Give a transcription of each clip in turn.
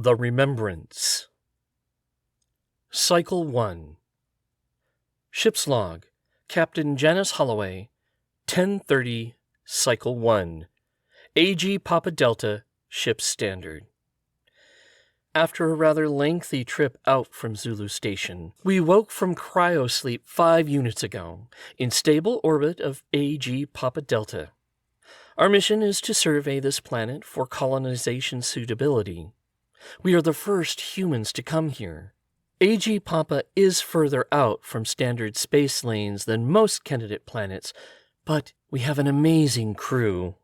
The Remembrance. Cycle 1. Ship's log. Captain Janice Holloway, 10:30, Cycle 1. AG Papa Delta, Ship Standard. After a rather lengthy trip out from Zulu Station, we woke from cryosleep 5 units ago, in stable orbit of AG Papa Delta. Our mission is to survey this planet for colonization suitability. We are the first humans to come here. AG Papa is further out from standard space lanes than most candidate planets, but we have an amazing crew.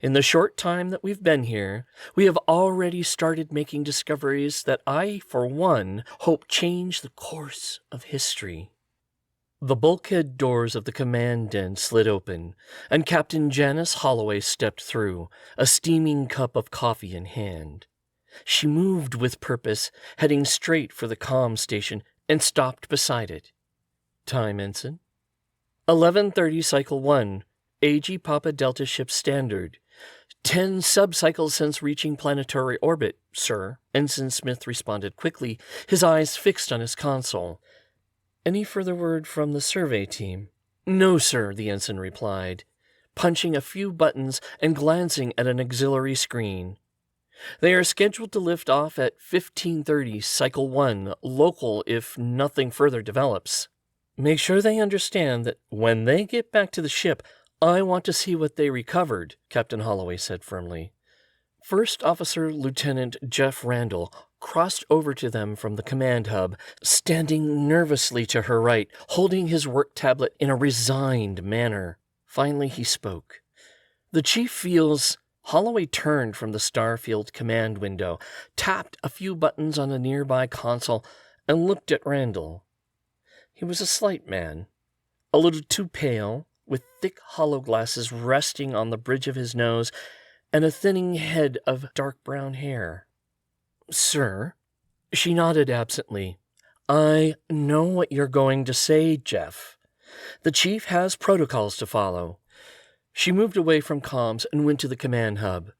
In the short time that we've been here, we have already started making discoveries that I, for one, hope change the course of history. The bulkhead doors of the command den slid open, and Captain Janice Holloway stepped through, a steaming cup of coffee in hand. She moved with purpose, heading straight for the comm station, and stopped beside it. Time, Ensign? 11:30, Cycle 1, AG Papa Delta Ship Standard. 10 subcycles since reaching planetary orbit, sir, Ensign Smith responded quickly, his eyes fixed on his console. Any further word from the survey team? No, sir, the ensign replied, punching a few buttons and glancing at an auxiliary screen. They are scheduled to lift off at 15:30, Cycle 1, local if nothing further develops. Make sure they understand that when they get back to the ship, I want to see what they recovered, Captain Holloway said firmly. First Officer Lieutenant Jeff Randall crossed over to them from the command hub, standing nervously to her right, holding his work tablet in a resigned manner. Finally he spoke. The chief feels... Holloway turned from the Starfield command window, tapped a few buttons on a nearby console, and looked at Randall. He was a slight man, a little too pale, with thick hollow glasses resting on the bridge of his nose, and a thinning head of dark brown hair. Sir? She nodded absently. I know what you're going to say, Jeff. The chief has protocols to follow. She moved away from comms and went to the command hub.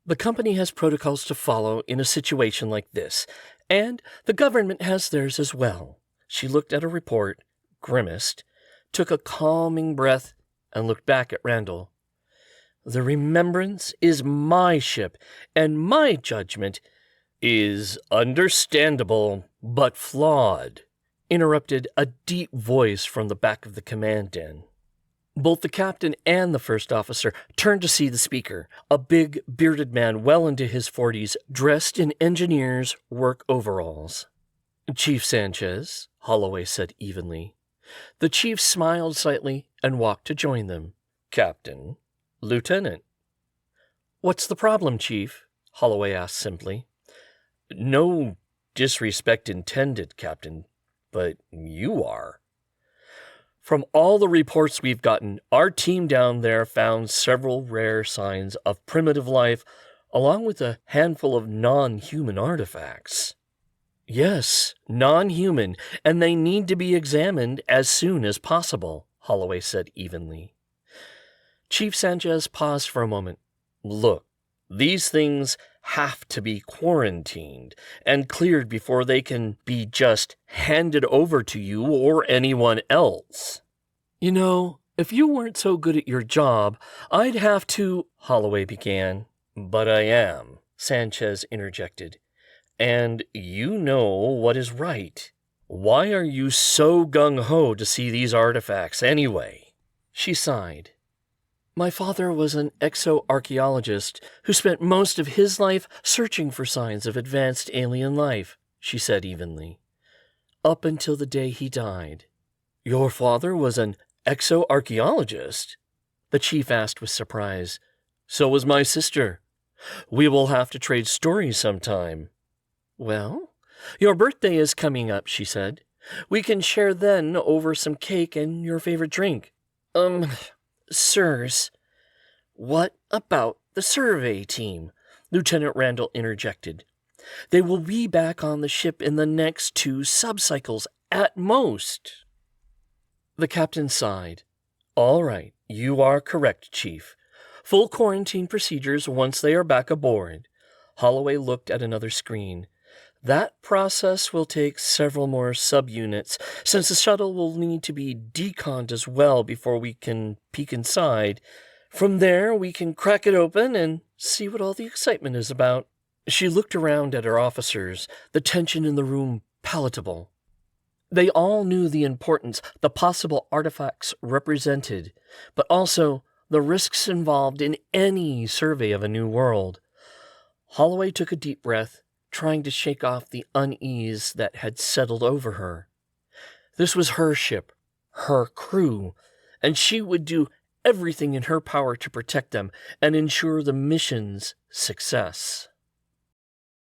The company has protocols to follow in a situation like this, and the government has theirs as well. She looked at a report, grimaced, took a calming breath, and looked back at Randall. The Remembrance is my ship, and my judgment is understandable but flawed, interrupted a deep voice from the back of the command den. Both the captain and the first officer turned to see the speaker, a big, bearded man well into his 40s, dressed in engineer's work overalls. Chief Sanchez, Holloway said evenly. The chief smiled slightly and walked to join them. Captain, Lieutenant. What's the problem, Chief? Holloway asked simply. No disrespect intended, Captain, but you are. From all the reports we've gotten, our team down there found several rare signs of primitive life, along with a handful of non-human artifacts. Yes, non-human, and they need to be examined as soon as possible, Holloway said evenly. Chief Sanchez paused for a moment. Look, these things have to be quarantined and cleared before they can be just handed over to you or anyone else. You know, if you weren't so good at your job, I'd have to, Holloway began. But I am, Sanchez interjected. And you know what is right. Why are you so gung-ho to see these artifacts anyway? She sighed. My father was an exoarchaeologist who spent most of his life searching for signs of advanced alien life, she said evenly. Up until the day he died. Your father was an exoarchaeologist? The chief asked with surprise. So was my sister. We will have to trade stories sometime. Well, your birthday is coming up, she said. We can share then over some cake and your favorite drink. Sirs, what about the survey team? Lieutenant Randall interjected. They will be back on the ship in the next 2 subcycles at most. The captain sighed. All right, you are correct, Chief. Full quarantine procedures once they are back aboard. Holloway looked at another screen. That process will take several more subunits, since the shuttle will need to be deconned as well before we can peek inside. From there, we can crack it open and see what all the excitement is about." She looked around at her officers, the tension in the room palatable. They all knew the importance the possible artifacts represented, but also the risks involved in any survey of a new world. Holloway took a deep breath, trying to shake off the unease that had settled over her. This was her ship, her crew, and she would do everything in her power to protect them and ensure the mission's success.